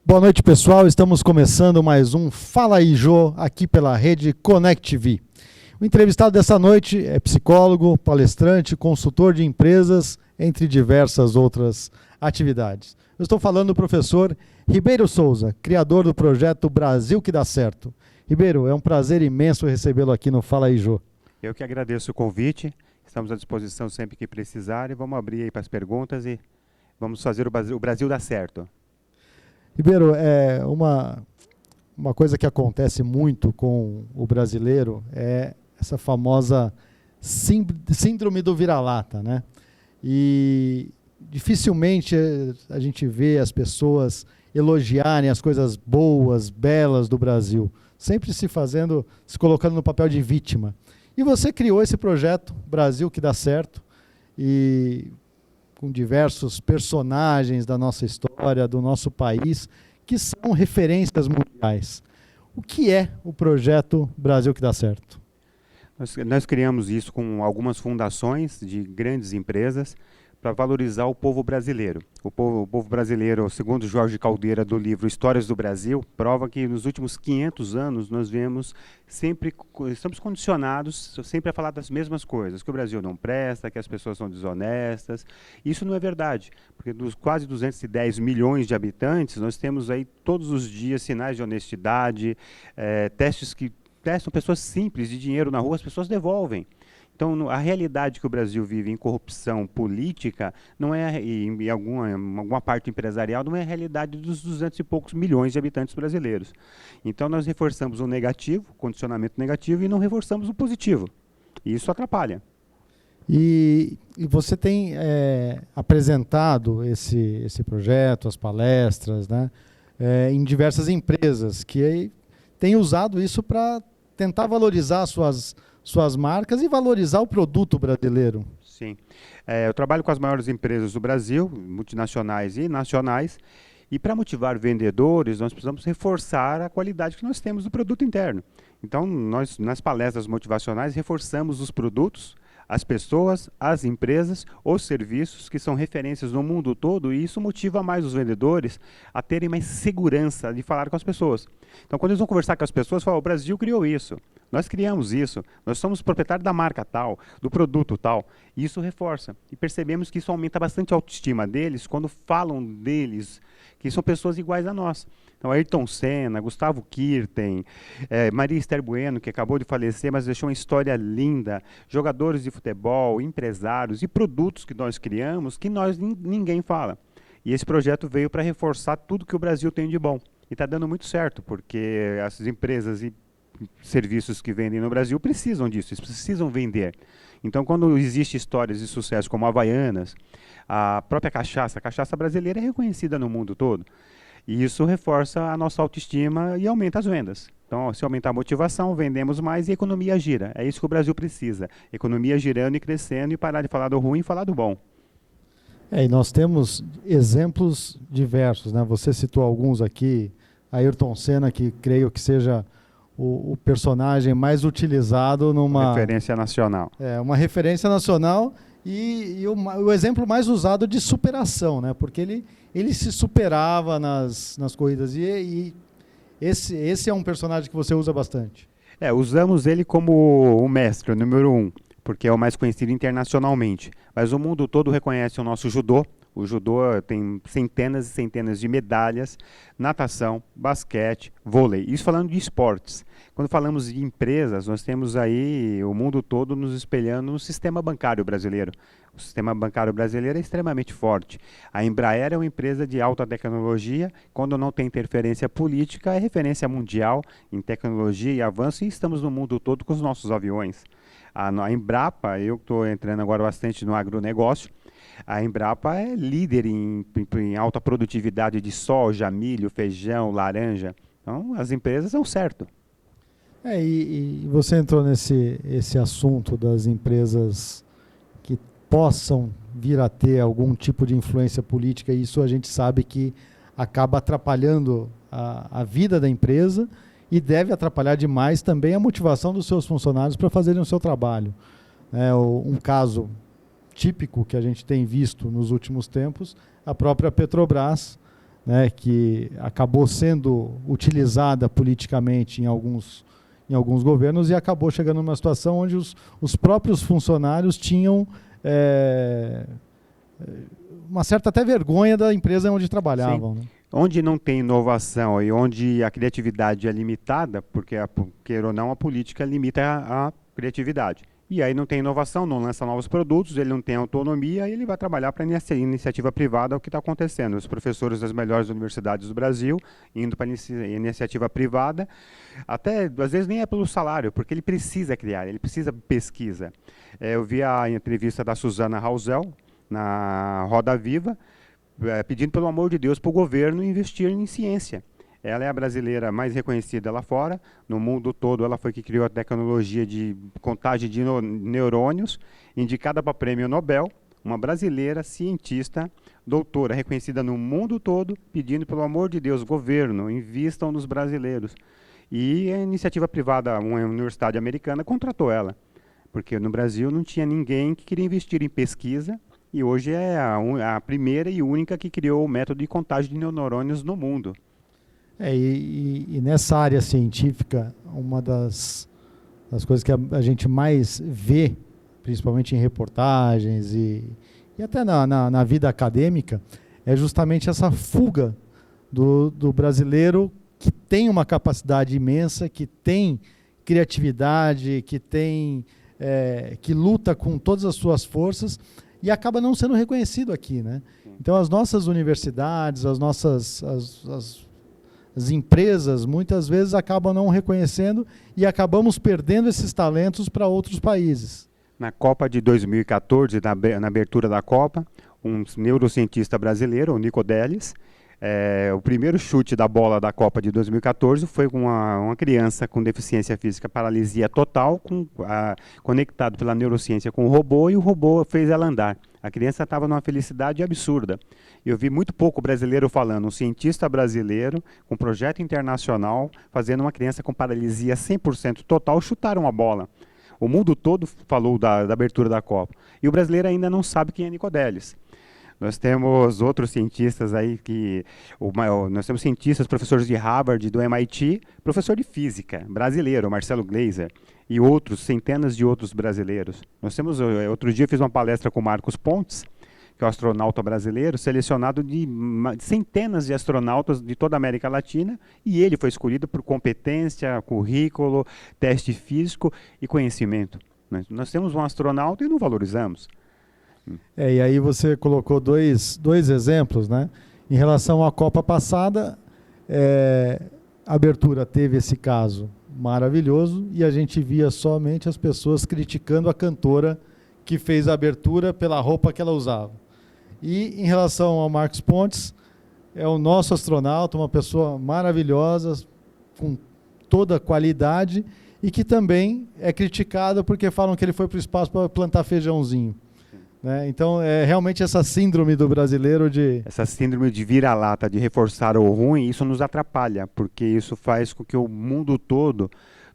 Boa noite, pessoal. Estamos começando mais um Fala aí, Jô, aqui pela rede Connect TV. O entrevistado dessa noite é psicólogo, palestrante, consultor de empresas, entre diversas outras atividades. Eu estou falando do professor Ribeiro Souza, criador do projeto Brasil que dá certo. Ribeiro, é um prazer imenso recebê-lo aqui no Fala aí, Jô. Eu que agradeço o convite. Estamos à disposição sempre que precisar e vamos abrir aí para as perguntas e vamos fazer o Brasil dar certo. Ribeiro, uma coisa que acontece muito com o brasileiro é essa famosa síndrome do vira-lata, né? E dificilmente a gente vê as pessoas elogiarem as coisas boas, belas do Brasil, sempre se colocando no papel de vítima. E você criou esse projeto, Brasil que dá certo, e com diversos personagens da nossa história, do nosso país, que são referências mundiais. O que é o projeto Brasil que dá certo? Nós criamos isso com algumas fundações de grandes empresas para valorizar o povo brasileiro. O povo brasileiro, segundo Jorge Caldeira, do livro Histórias do Brasil, prova que nos últimos 500 anos nós estamos condicionados sempre a falar das mesmas coisas, que o Brasil não presta, que as pessoas são desonestas. Isso não é verdade, porque dos quase 210 milhões de habitantes, nós temos aí todos os dias sinais de honestidade, testes que testam pessoas simples de dinheiro na rua, as pessoas devolvem. Então, a realidade que o Brasil vive em corrupção política não é, e em alguma parte empresarial, não é a realidade dos 200 e poucos milhões de habitantes brasileiros. Então, nós reforçamos o negativo, condicionamento negativo, e não reforçamos o positivo. E isso atrapalha. E você tem apresentado esse projeto, as palestras, né, em diversas empresas que têm usado isso para tentar valorizar suas marcas e valorizar o produto brasileiro. Sim. Eu trabalho com as maiores empresas do Brasil, multinacionais e nacionais, e para motivar vendedores, nós precisamos reforçar a qualidade que nós temos do produto interno. Então, nós, nas palestras motivacionais, reforçamos os produtos, as pessoas, as empresas, os serviços que são referências no mundo todo, e isso motiva mais os vendedores a terem mais segurança de falar com as pessoas. Então, quando eles vão conversar com as pessoas, falam: o Brasil criou isso, nós criamos isso, nós somos proprietários da marca tal, do produto tal, e isso reforça. E percebemos que isso aumenta bastante a autoestima deles quando falam deles, que são pessoas iguais a nós. Então, Ayrton Senna, Gustavo Kirten, Maria Esther Bueno, que acabou de falecer, mas deixou uma história linda, jogadores de futebol, empresários e produtos que nós criamos que ninguém fala. E esse projeto veio para reforçar tudo que o Brasil tem de bom. E está dando muito certo, porque essas empresas e serviços que vendem no Brasil precisam disso, eles precisam vender. Então, quando existem histórias de sucesso como a Havaianas, a própria cachaça, a cachaça brasileira é reconhecida no mundo todo. E isso reforça a nossa autoestima e aumenta as vendas. Então, se aumentar a motivação, vendemos mais e a economia gira. É isso que o Brasil precisa. Economia girando e crescendo e parar de falar do ruim e falar do bom. E nós temos exemplos diversos, né? Você citou alguns aqui, Ayrton Senna, que creio que seja o personagem mais utilizado numa... referência nacional. Uma referência nacional e o exemplo mais usado de superação, né? Porque ele se superava nas corridas e esse é um personagem que você usa bastante. Usamos ele como o mestre, o número 1, porque é o mais conhecido internacionalmente. Mas o mundo todo reconhece o nosso judô. O judô tem centenas e centenas de medalhas, natação, basquete, vôlei. Isso falando de esportes. Quando falamos de empresas, nós temos aí o mundo todo nos espelhando no sistema bancário brasileiro. O sistema bancário brasileiro é extremamente forte. A Embraer é uma empresa de alta tecnologia. Quando não tem interferência política, é referência mundial em tecnologia e avanço, e estamos no mundo todo com os nossos aviões. A Embrapa, eu estou entrando agora bastante no agronegócio, a Embrapa é líder em alta produtividade de soja, milho, feijão, laranja. Então, as empresas dão certo. E você entrou esse assunto das empresas que possam vir a ter algum tipo de influência política, e isso a gente sabe que acaba atrapalhando a vida da empresa e deve atrapalhar demais também a motivação dos seus funcionários para fazerem o seu trabalho. Um caso típico que a gente tem visto nos últimos tempos, a própria Petrobras, né, que acabou sendo utilizada politicamente em alguns governos e acabou chegando numa situação onde os próprios funcionários tinham uma certa até vergonha da empresa onde trabalhavam. Né? Onde não tem inovação e onde a criatividade é limitada, porque, queira ou não, a política limita a criatividade. E aí não tem inovação, não lança novos produtos, ele não tem autonomia e ele vai trabalhar para a iniciativa privada, é o que está acontecendo. Os professores das melhores universidades do Brasil indo para a iniciativa privada, até às vezes nem é pelo salário, porque ele precisa criar, ele precisa pesquisa. Eu vi a entrevista da Suzana Rausel na Roda Viva, pedindo pelo amor de Deus para o governo investir em ciência. Ela é a brasileira mais reconhecida lá fora, no mundo todo ela foi que criou a tecnologia de contagem de neurônios, indicada para prêmio Nobel, uma brasileira cientista, doutora, reconhecida no mundo todo, pedindo pelo amor de Deus, governo, invistam nos brasileiros. E a iniciativa privada, uma universidade americana, contratou ela, porque no Brasil não tinha ninguém que queria investir em pesquisa, e hoje é a primeira e única que criou o método de contagem de neurônios no mundo. E nessa área científica, uma das coisas que a gente mais vê, principalmente em reportagens e até na vida acadêmica, é justamente essa fuga do brasileiro que tem uma capacidade imensa, que tem criatividade, que luta com todas as suas forças e acaba não sendo reconhecido aqui, né? Então as nossas universidades, as empresas muitas vezes acabam não reconhecendo e acabamos perdendo esses talentos para outros países. Na Copa de 2014, na abertura da Copa, um neurocientista brasileiro, o Nico Delis, o primeiro chute da bola da Copa de 2014 foi com uma criança com deficiência física, paralisia total, conectado pela neurociência com o robô, e o robô fez ela andar. A criança estava numa felicidade absurda. Eu vi muito pouco brasileiro falando, um cientista brasileiro, com projeto internacional, fazendo uma criança com paralisia 100% total chutar uma bola. O mundo todo falou da abertura da Copa. E o brasileiro ainda não sabe quem é Nico Delis. Nós temos outros cientistas aí nós temos cientistas, professores de Harvard, do MIT, professor de física brasileiro, Marcelo Gleiser, e centenas de outros brasileiros. Nós temos, outro dia fiz uma palestra com o Marcos Pontes, que é um astronauta brasileiro, selecionado de centenas de astronautas de toda a América Latina, e ele foi escolhido por competência, currículo, teste físico e conhecimento. Nós temos um astronauta e não valorizamos. E aí você colocou dois exemplos, né? Em relação à Copa passada, a abertura teve esse caso maravilhoso e a gente via somente as pessoas criticando a cantora que fez a abertura pela roupa que ela usava. E em relação ao Marcos Pontes, é o nosso astronauta, uma pessoa maravilhosa, com toda a qualidade, e que também é criticado porque falam que ele foi para o espaço para plantar feijãozinho. Né? Então, realmente essa síndrome do brasileiro Essa síndrome de vira-lata, de reforçar o ruim, isso nos atrapalha, porque isso faz com que o mundo todo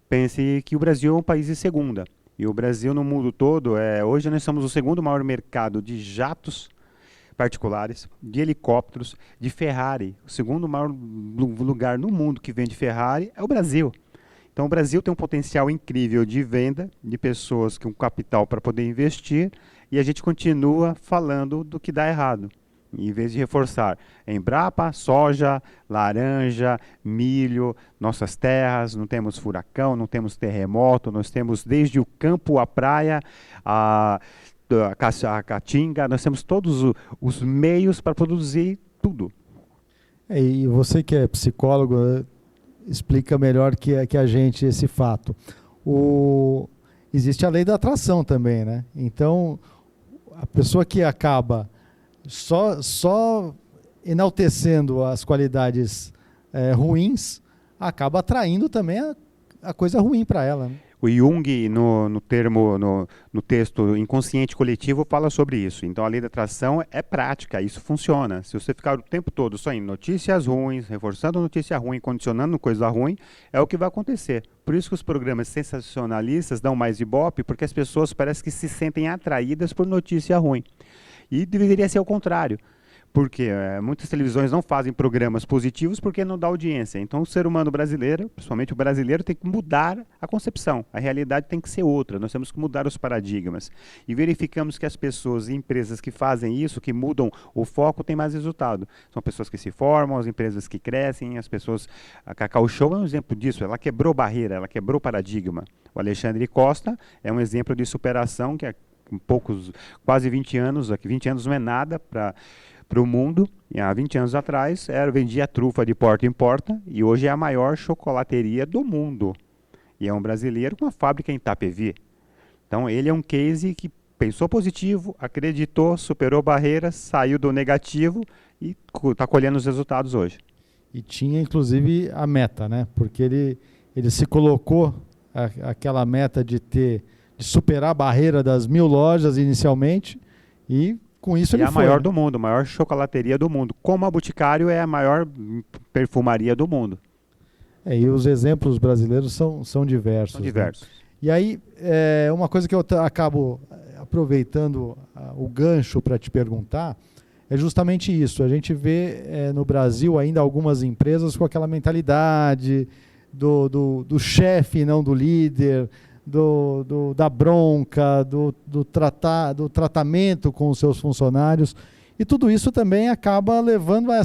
pense que o Brasil é um país de segunda. E o Brasil no mundo todo, hoje nós somos o segundo maior mercado de jatos particulares, de helicópteros, de Ferrari. O segundo maior lugar no mundo que vende Ferrari é o Brasil. Então o Brasil tem um potencial incrível de venda, de pessoas com capital para poder investir, e a gente continua falando do que dá errado, em vez de reforçar Embrapa, soja, laranja, milho, nossas terras, não temos furacão, não temos terremoto, nós temos desde o campo, a praia, a caatinga, nós temos todos os meios para produzir tudo. E você que é psicólogo, explica melhor que a gente esse fato. Existe a lei da atração também, né? Então, a pessoa que acaba só enaltecendo as qualidades ruins, acaba atraindo também a coisa ruim para ela. Né? O Jung, no texto Inconsciente Coletivo, fala sobre isso. Então, a lei da atração é prática, isso funciona. Se você ficar o tempo todo só em notícias ruins, reforçando notícia ruim, condicionando coisa ruim, é o que vai acontecer. Por isso que os programas sensacionalistas dão mais ibope, porque as pessoas parecem que se sentem atraídas por notícia ruim. E deveria ser o contrário. Porque muitas televisões não fazem programas positivos porque não dá audiência. Então o ser humano brasileiro, principalmente o brasileiro, tem que mudar a concepção. A realidade tem que ser outra. Nós temos que mudar os paradigmas. E verificamos que as pessoas e empresas que fazem isso, que mudam o foco, têm mais resultado. São pessoas que se formam, as empresas que crescem, as pessoas... A Cacau Show é um exemplo disso. Ela quebrou barreira, ela quebrou paradigma. O Alexandre Costa é um exemplo de superação que com quase 20 anos, 20 anos não é nada para o mundo. E há 20 anos atrás vendia trufa de porta em porta e hoje é a maior chocolateria do mundo. E é um brasileiro com uma fábrica em Itapevi. Então ele é um case que pensou positivo, acreditou, superou barreiras, saiu do negativo e está colhendo os resultados hoje. E tinha inclusive a meta, né? Porque ele se colocou aquela meta de superar a barreira das 1.000 lojas inicialmente e com isso ele foi. É a maior do mundo, a maior chocolateria do mundo. Como a Boticário é a maior perfumaria do mundo. E os exemplos brasileiros são diversos. São diversos. Né? E aí, uma coisa que eu acabo aproveitando o gancho para te perguntar é justamente isso. A gente vê no Brasil ainda algumas empresas com aquela mentalidade do chefe, não do líder, da bronca, do tratamento com os seus funcionários. E tudo isso também acaba levando a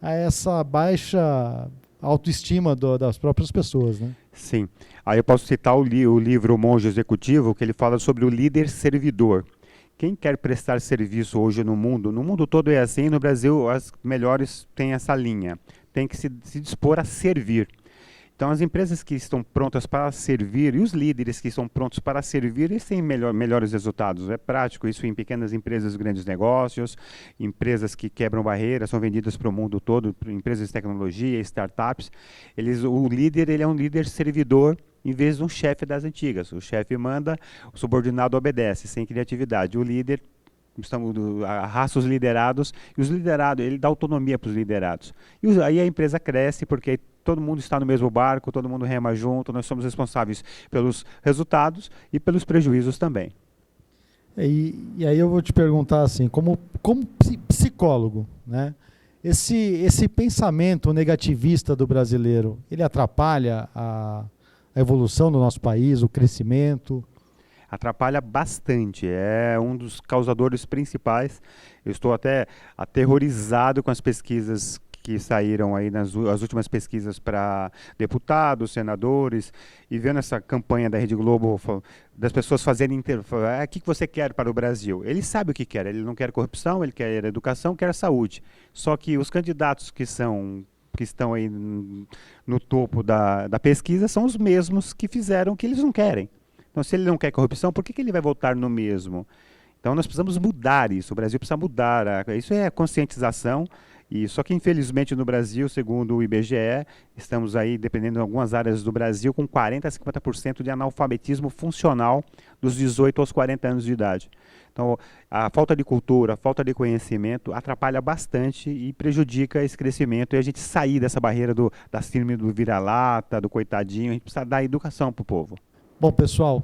essa baixa autoestima das próprias pessoas, né? Sim. Aí eu posso citar o livro O Monge Executivo, que ele fala sobre o líder servidor. Quem quer prestar serviço hoje no mundo todo é assim, no Brasil as melhores têm essa linha. Tem que se dispor a servir. Então, as empresas que estão prontas para servir e os líderes que estão prontos para servir, eles têm melhores resultados. É prático isso em pequenas empresas, grandes negócios, empresas que quebram barreiras, são vendidas para o mundo todo, empresas de tecnologia, startups. O líder ele é um líder servidor em vez de um chefe das antigas. O chefe manda, o subordinado obedece, sem criatividade. O líder... arrasta os liderados, e os liderados, ele dá autonomia para os liderados. E aí a empresa cresce, porque todo mundo está no mesmo barco, todo mundo rema junto, nós somos responsáveis pelos resultados e pelos prejuízos também. E aí eu vou te perguntar assim, como psicólogo, né? Esse pensamento negativista do brasileiro, ele atrapalha a evolução do nosso país, o crescimento? Atrapalha bastante, é um dos causadores principais. Eu estou até aterrorizado com as pesquisas que saíram aí, as últimas pesquisas para deputados, senadores, e vendo essa campanha da Rede Globo, das pessoas fazerem, o que você quer para o Brasil? Ele sabe o que quer, ele não quer corrupção, ele quer educação, quer saúde. Só que os candidatos que estão aí no topo da pesquisa são os mesmos que fizeram o que eles não querem. Então, se ele não quer corrupção, por que ele vai votar no mesmo? Então, nós precisamos mudar isso. O Brasil precisa mudar. Isso é conscientização. Só que, infelizmente, no Brasil, segundo o IBGE, estamos aí, dependendo de algumas áreas do Brasil, com 40% a 50% de analfabetismo funcional dos 18 aos 40 anos de idade. Então, a falta de cultura, a falta de conhecimento atrapalha bastante e prejudica esse crescimento. E a gente sair dessa barreira da síndrome do vira-lata, do coitadinho, a gente precisa dar educação para o povo. Bom, pessoal,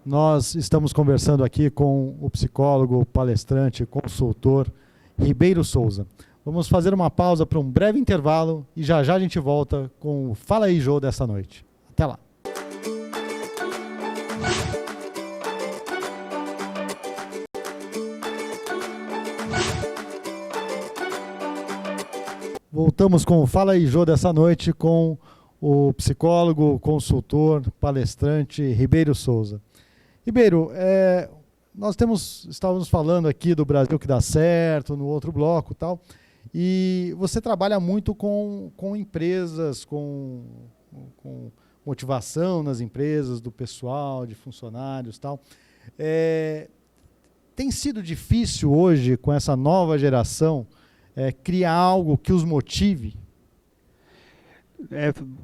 nós estamos conversando aqui com o psicólogo, palestrante, consultor Ribeiro Souza. Vamos fazer uma pausa para um breve intervalo e já a gente volta com o Fala aí, Jô, dessa noite. Até lá. Voltamos com o Fala aí, Jô, dessa noite com o psicólogo, consultor, palestrante Ribeiro Souza. Ribeiro, nós estávamos falando aqui do Brasil que dá certo, no outro bloco e tal, e você trabalha muito com empresas, com motivação nas empresas, do pessoal, de funcionários e tal. Tem sido difícil hoje, com essa nova geração, criar algo que os motive?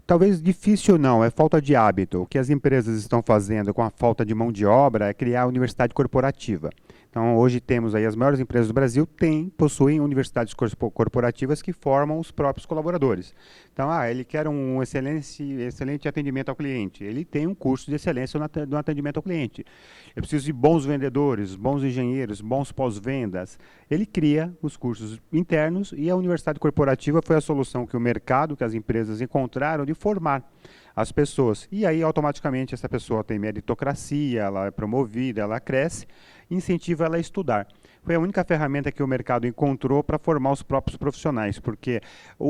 Talvez difícil não, é falta de hábito. O que as empresas estão fazendo com a falta de mão de obra é criar a universidade corporativa. Então, hoje temos aí as maiores empresas do Brasil possuem universidades corporativas que formam os próprios colaboradores. Então, ele quer um excelente atendimento ao cliente. Ele tem um curso de excelência no atendimento ao cliente. Eu preciso de bons vendedores, bons engenheiros, bons pós-vendas. Ele cria os cursos internos e a universidade corporativa foi a solução que o mercado, que as empresas encontraram de formar as pessoas. E aí, automaticamente, essa pessoa tem meritocracia, ela é promovida, ela cresce, incentiva ela a estudar. Foi a única ferramenta que o mercado encontrou para formar os próprios profissionais, porque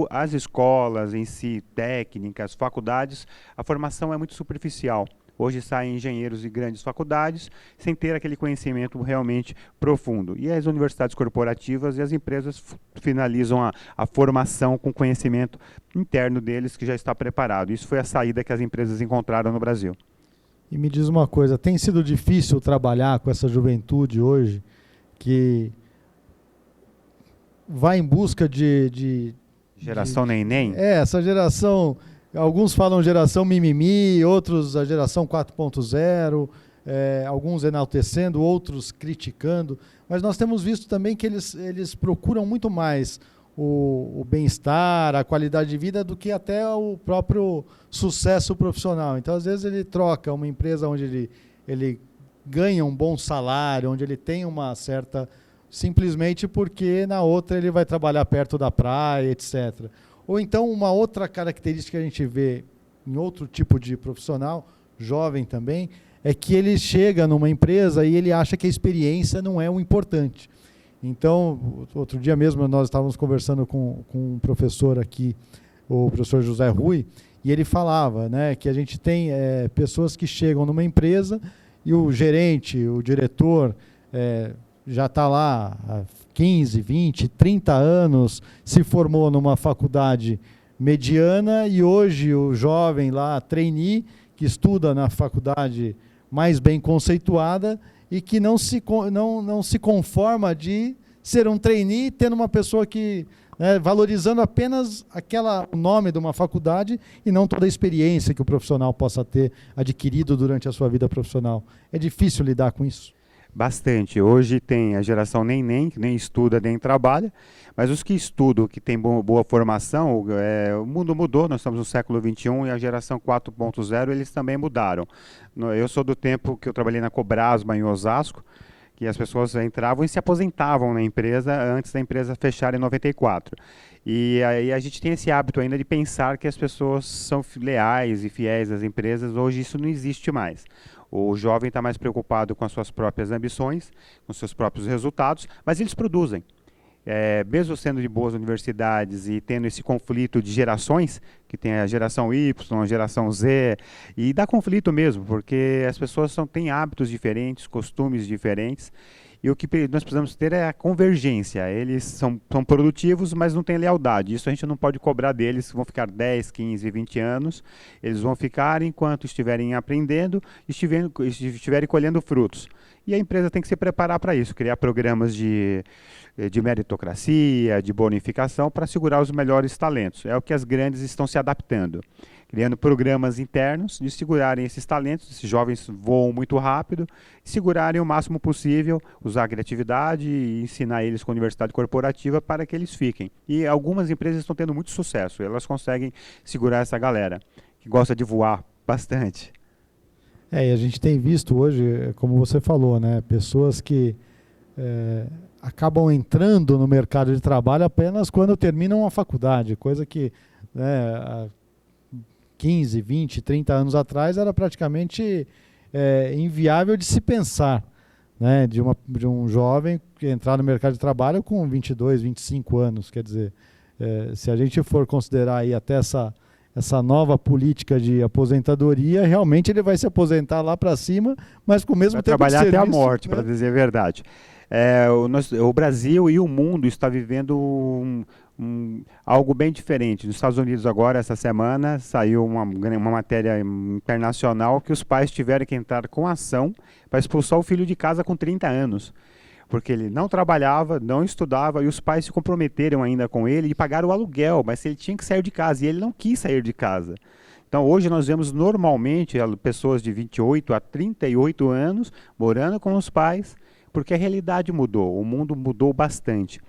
as escolas em si, técnicas, faculdades, a formação é muito superficial. Hoje saem engenheiros de grandes faculdades sem ter aquele conhecimento realmente profundo. E as universidades corporativas e as empresas finalizam a formação com conhecimento interno deles que já está preparado. Isso foi a saída que as empresas encontraram no Brasil. E me diz uma coisa, tem sido difícil trabalhar com essa juventude hoje que vai em busca de Geração neném? Essa geração, alguns falam geração mimimi, outros a geração 4.0, alguns enaltecendo, outros criticando, mas nós temos visto também que eles procuram muito mais o bem-estar, a qualidade de vida do que até o próprio sucesso profissional. Então, às vezes, ele troca uma empresa onde ele ganha um bom salário, onde ele tem uma certa... simplesmente porque na outra ele vai trabalhar perto da praia, etc. Ou então, uma outra característica que a gente vê em outro tipo de profissional, jovem também, é que ele chega numa empresa e ele acha que a experiência não é o importante. Então, outro dia mesmo nós estávamos conversando com um professor aqui, o professor José Rui, e ele falava, né, que a gente tem pessoas que chegam numa empresa e o gerente, o diretor, já está lá há 15, 20, 30 anos, se formou numa faculdade mediana e hoje o jovem lá, trainee, que estuda na faculdade mais bem conceituada, e que não se conforma de ser um trainee, tendo uma pessoa que, valorizando apenas o nome de uma faculdade e não toda a experiência que o profissional possa ter adquirido durante a sua vida profissional. É difícil lidar com isso? Bastante. Hoje tem a geração neném, que nem estuda nem trabalha, mas os que estudam, que têm boa formação, o mundo mudou, nós estamos no século XXI e a geração 4.0 eles também mudaram. Eu sou do tempo que eu trabalhei na Cobrasma em Osasco, que as pessoas entravam e se aposentavam na empresa antes da empresa fechar em 94. E aí a gente tem esse hábito ainda de pensar que as pessoas são leais e fiéis às empresas. Hoje isso não existe mais. O jovem está mais preocupado com as suas próprias ambições, com os seus próprios resultados, mas eles produzem. Mesmo sendo de boas universidades e tendo esse conflito de gerações, que tem a geração Y, a geração Z, e dá conflito mesmo, porque as pessoas têm hábitos diferentes, costumes diferentes, e o que nós precisamos ter é a convergência. Eles são produtivos, mas não têm lealdade. Isso a gente não pode cobrar deles, vão ficar 10, 15, 20 anos. Eles vão ficar enquanto estiverem aprendendo e estiverem colhendo frutos. E a empresa tem que se preparar para isso, criar programas de meritocracia, de bonificação, para segurar os melhores talentos. É o que as grandes estão se adaptando, criando programas internos de segurarem esses talentos. Esses jovens voam muito rápido, segurarem o máximo possível, usar a criatividade e ensinar eles com a universidade corporativa para que eles fiquem. E algumas empresas estão tendo muito sucesso, elas conseguem segurar essa galera, que gosta de voar bastante. E a gente tem visto hoje, como você falou, né, pessoas que acabam entrando no mercado de trabalho apenas quando terminam a faculdade, coisa que há 15, 20, 30 anos atrás era praticamente inviável de se pensar, né, de um jovem entrar no mercado de trabalho com 22, 25 anos. Quer dizer, se a gente for considerar aí até essa nova política de aposentadoria, realmente ele vai se aposentar lá para cima, mas com o mesmo tempo de trabalhar serviço, até a morte, para dizer a verdade. O Brasil e o mundo está vivendo algo bem diferente. Nos Estados Unidos agora, essa semana, saiu uma matéria internacional que os pais tiveram que entrar com ação para expulsar o filho de casa com 30 anos. Porque ele não trabalhava, não estudava, e os pais se comprometeram ainda com ele e pagaram o aluguel, mas ele tinha que sair de casa, e ele não quis sair de casa. Então, hoje nós vemos normalmente pessoas de 28 a 38 anos morando com os pais, porque a realidade mudou, o mundo mudou bastante.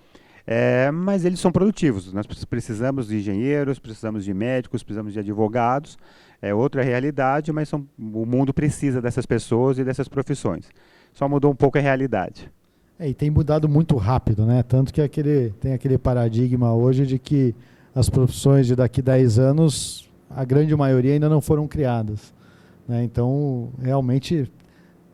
Mas eles são produtivos. Nós precisamos de engenheiros, precisamos de médicos, precisamos de advogados. É outra realidade, mas o mundo precisa dessas pessoas e dessas profissões. Só mudou um pouco a realidade. E tem mudado muito rápido, né? Tanto que tem aquele paradigma hoje de que as profissões de daqui a 10 anos, a grande maioria ainda não foram criadas, né? Então, realmente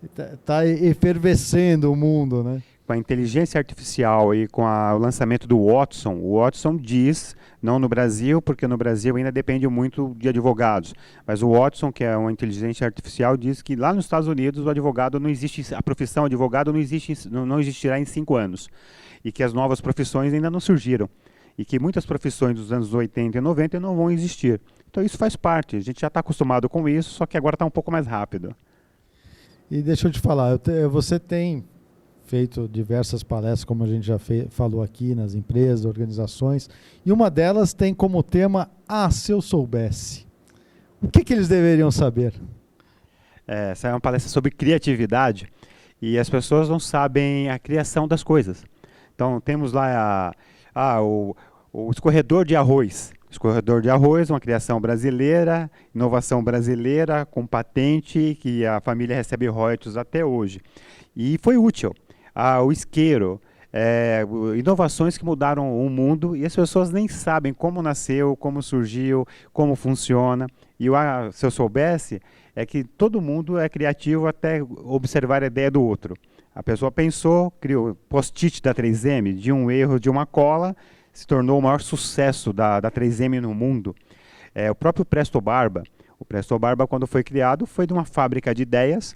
está efervescendo o mundo, né? Com a inteligência artificial e com o lançamento do Watson, o Watson diz, não no Brasil, porque no Brasil ainda depende muito de advogados, mas o Watson, que é uma inteligência artificial, diz que lá nos Estados Unidos o advogado não existe, a profissão advogado não existirá em 5 anos, e que as novas profissões ainda não surgiram, e que muitas profissões dos anos 80 e 90 não vão existir. Então isso faz parte, a gente já está acostumado com isso, só que agora está um pouco mais rápido. E deixa eu te falar, você tem feito diversas palestras, como a gente já falou aqui, nas empresas, organizações, e uma delas tem como tema, se eu soubesse. O que eles deveriam saber? Essa é uma palestra sobre criatividade, e as pessoas não sabem a criação das coisas. Então, temos lá o escorredor de arroz. Escorredor de arroz, uma criação brasileira, inovação brasileira, com patente, que a família recebe royalties até hoje. E foi útil. O isqueiro, inovações que mudaram o mundo e as pessoas nem sabem como nasceu, como surgiu, como funciona. E se eu soubesse, é que todo mundo é criativo até observar a ideia do outro. A pessoa pensou, criou post-it da 3M, de um erro de uma cola, se tornou o maior sucesso da 3M no mundo. O próprio Presto Barba. O Presto Barba, quando foi criado, foi de uma fábrica de ideias,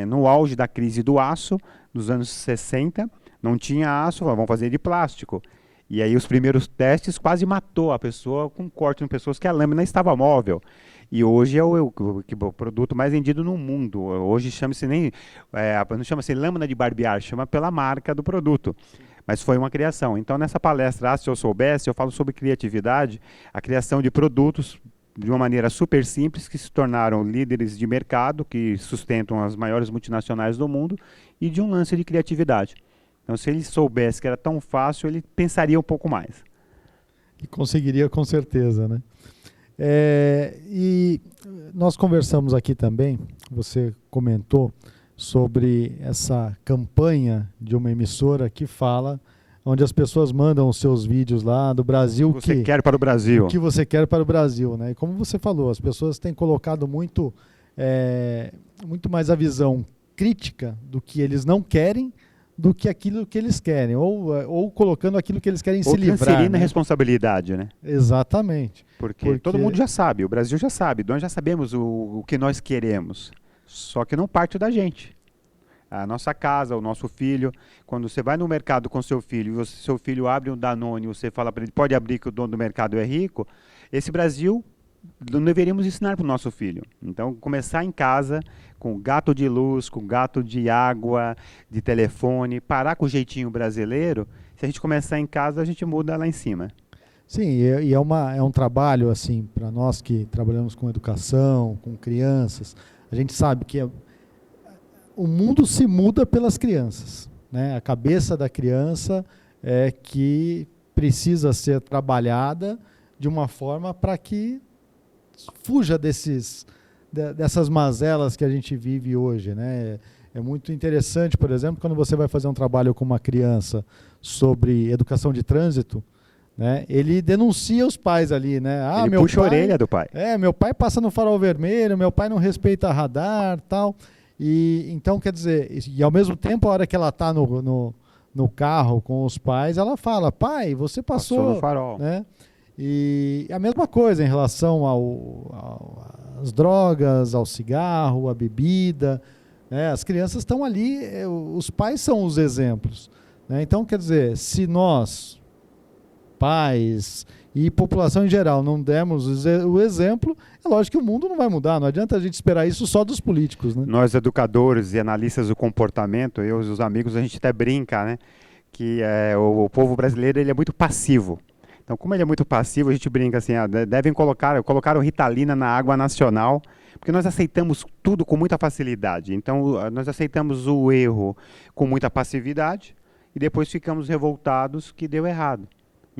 no auge da crise do aço, nos anos 60, não tinha aço, vamos fazer de plástico. E aí os primeiros testes quase matou a pessoa com corte em pessoas que a lâmina estava móvel. E hoje é o produto mais vendido no mundo. Hoje não chama-se lâmina de barbear, chama pela marca do produto. Sim. Mas foi uma criação. Então nessa palestra, se eu soubesse, eu falo sobre criatividade, a criação de produtos de uma maneira super simples, que se tornaram líderes de mercado, que sustentam as maiores multinacionais do mundo, e de um lance de criatividade. Então, se ele soubesse que era tão fácil, ele pensaria um pouco mais. E conseguiria com certeza, né? E nós conversamos aqui também, você comentou sobre essa campanha de uma emissora que fala, onde as pessoas mandam os seus vídeos lá do Brasil. O que você quer para o Brasil. O que você quer para o Brasil, né? E como você falou, as pessoas têm colocado muito mais a visão crítica do que eles não querem do que aquilo que eles querem, ou colocando aquilo que eles querem se livrar. Transferindo a responsabilidade, né? Exatamente. Porque todo mundo já sabe, o Brasil já sabe, nós já sabemos o que nós queremos, só que não parte da gente. A nossa casa, o nosso filho, quando você vai no mercado com seu filho e seu filho abre um Danone e você fala para ele, pode abrir que o dono do mercado é rico, esse Brasil não deveríamos ensinar para o nosso filho. Então, começar em casa com gato de luz, com gato de água, de telefone, parar com o jeitinho brasileiro. Se a gente começar em casa, a gente muda lá em cima. Sim, e é um trabalho, assim, para nós que trabalhamos com educação, com crianças, a gente sabe que o mundo se muda pelas crianças, né? A cabeça da criança é que precisa ser trabalhada de uma forma para que fuja dessas mazelas que a gente vive hoje, né? É muito interessante, por exemplo, quando você vai fazer um trabalho com uma criança sobre educação de trânsito, né? Ele denuncia os pais ali, né? Ele puxa a orelha do pai. Meu pai passa no farol vermelho, meu pai não respeita radar, tal. E então, quer dizer, e ao mesmo tempo, a hora que ela está no carro com os pais, ela fala, pai, você passou no farol. Né? E a mesma coisa em relação às drogas, ao cigarro, à bebida, né? As crianças estão ali, os pais são os exemplos, né? Então, quer dizer, se nós, pais e população em geral, não demos o exemplo, é lógico que o mundo não vai mudar, não adianta a gente esperar isso só dos políticos, né? Nós, educadores e analistas do comportamento, eu e os amigos, a gente até brinca, né? Que o povo brasileiro ele é muito passivo. Então, como ele é muito passivo, a gente brinca assim, colocaram Ritalina na água nacional Porque nós aceitamos tudo com muita facilidade. Então, nós aceitamos o erro com muita passividade e depois ficamos revoltados que deu errado.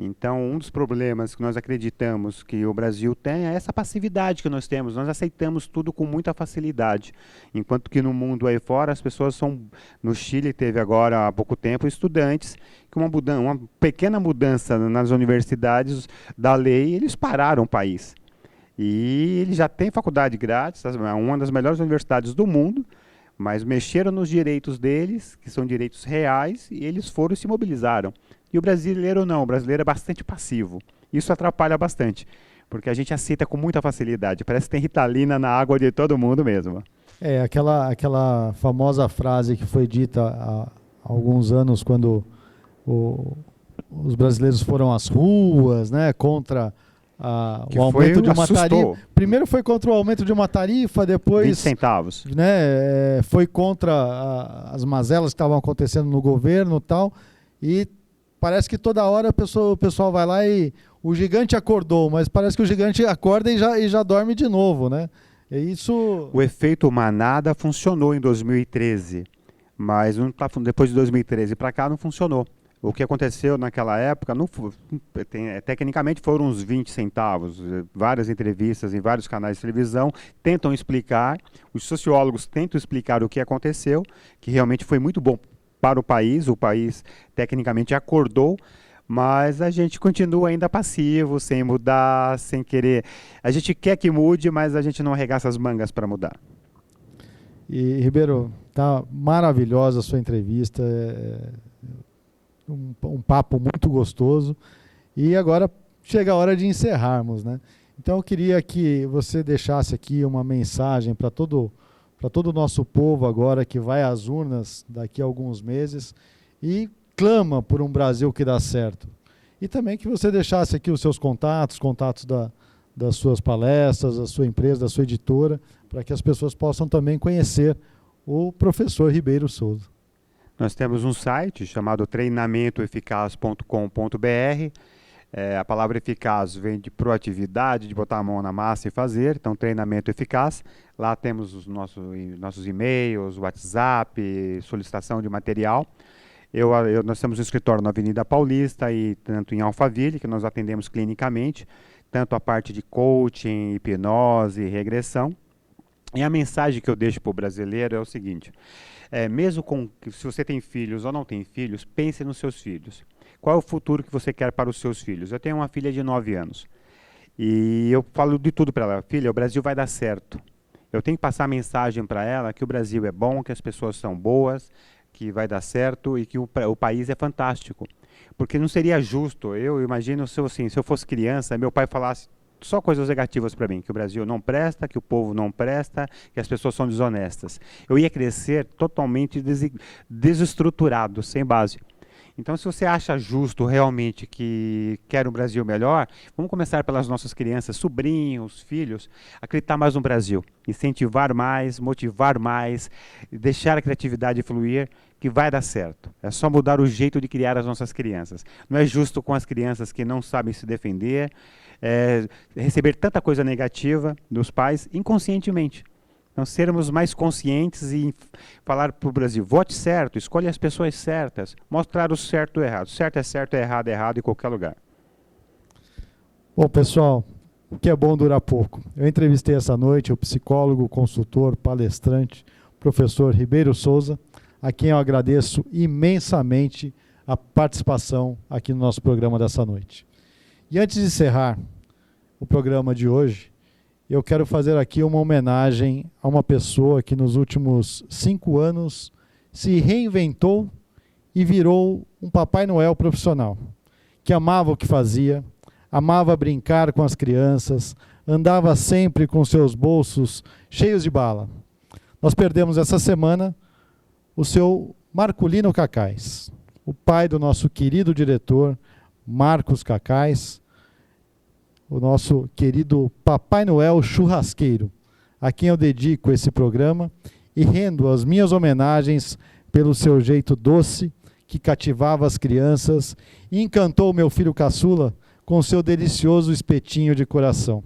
Então, um dos problemas que nós acreditamos que o Brasil tem é essa passividade que nós temos. Nós aceitamos tudo com muita facilidade. Enquanto que no mundo aí fora, as pessoas são... No Chile teve agora, há pouco tempo, estudantes que uma pequena mudança nas universidades da lei, eles pararam o país. E eles já têm faculdade grátis, uma das melhores universidades do mundo, mas mexeram nos direitos deles, que são direitos reais, e eles foram e se mobilizaram. E o brasileiro não, o brasileiro é bastante passivo. Isso atrapalha bastante, porque a gente aceita com muita facilidade. Parece que tem Ritalina na água de todo mundo mesmo. É, aquela famosa frase que foi dita há alguns anos, quando os brasileiros foram às ruas, né, contra o aumento de uma tarifa. Primeiro foi contra o aumento de uma tarifa, depois 20 centavos. Né, foi contra as mazelas que estavam acontecendo no governo e tal, e parece que toda hora o pessoal vai lá e o gigante acordou, mas parece que o gigante acorda e já dorme de novo, né? Isso... O efeito manada funcionou em 2013, mas depois de 2013 para cá não funcionou. O que aconteceu naquela época, tecnicamente foram uns 20 centavos. Várias entrevistas em vários canais de televisão tentam explicar, os sociólogos tentam explicar o que aconteceu, que realmente foi muito bom para o país tecnicamente acordou, mas a gente continua ainda passivo, sem mudar, sem querer. A gente quer que mude, mas a gente não arregaça as mangas para mudar. E, Ribeiro, tá maravilhosa a sua entrevista, um papo muito gostoso, e agora chega a hora de encerrarmos, né? Então eu queria que você deixasse aqui uma mensagem para todo o nosso povo agora que vai às urnas daqui a alguns meses e clama por um Brasil que dá certo. E também que você deixasse aqui os seus contatos das suas palestras, da sua empresa, da sua editora, para que as pessoas possam também conhecer o professor Ribeiro Souza. Nós temos um site chamado treinamentoeficaz.com.br. A palavra eficaz vem de proatividade, de botar a mão na massa e fazer, então treinamento eficaz. Lá temos os nossos e-mails, WhatsApp, solicitação de material. Nós temos um escritório na Avenida Paulista e tanto em Alphaville, que nós atendemos clinicamente, tanto a parte de coaching, hipnose e regressão. E a mensagem que eu deixo para o brasileiro é o seguinte, se você tem filhos ou não tem filhos, pense nos seus filhos. Qual é o futuro que você quer para os seus filhos? Eu tenho uma filha de 9 anos e eu falo de tudo para ela. Filha, o Brasil vai dar certo. Eu tenho que passar a mensagem para ela que o Brasil é bom, que as pessoas são boas, que vai dar certo e que o país é fantástico. Porque não seria justo, eu imagino, se eu fosse criança, meu pai falasse só coisas negativas para mim, que o Brasil não presta, que o povo não presta, que as pessoas são desonestas. Eu ia crescer totalmente desestruturado, sem base. Então, se você acha justo realmente que quer um Brasil melhor, vamos começar pelas nossas crianças, sobrinhos, filhos, acreditar mais no Brasil, incentivar mais, motivar mais, deixar a criatividade fluir, que vai dar certo. É só mudar o jeito de criar as nossas crianças. Não é justo com as crianças que não sabem se defender, receber tanta coisa negativa dos pais inconscientemente. Então, sermos mais conscientes e falar para o Brasil, vote certo, escolha as pessoas certas, mostrar o certo e o errado. Certo é errado em qualquer lugar. Bom, pessoal, o que é bom dura pouco. Eu entrevistei essa noite o psicólogo, consultor, palestrante, professor Ribeiro Souza, a quem eu agradeço imensamente a participação aqui no nosso programa dessa noite. E antes de encerrar o programa de hoje, eu quero fazer aqui uma homenagem a uma pessoa que nos últimos 5 anos se reinventou e virou um Papai Noel profissional, que amava o que fazia, amava brincar com as crianças, andava sempre com seus bolsos cheios de bala. Nós perdemos essa semana o seu Marculino Cacais, o pai do nosso querido diretor Marcos Cacais, o nosso querido Papai Noel churrasqueiro, a quem eu dedico esse programa e rendo as minhas homenagens pelo seu jeito doce, que cativava as crianças e encantou meu filho caçula com seu delicioso espetinho de coração.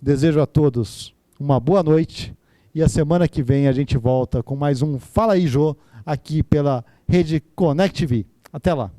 Desejo a todos uma boa noite e a semana que vem a gente volta com mais um Fala aí, Jô, aqui pela Rede Connect TV. Até lá.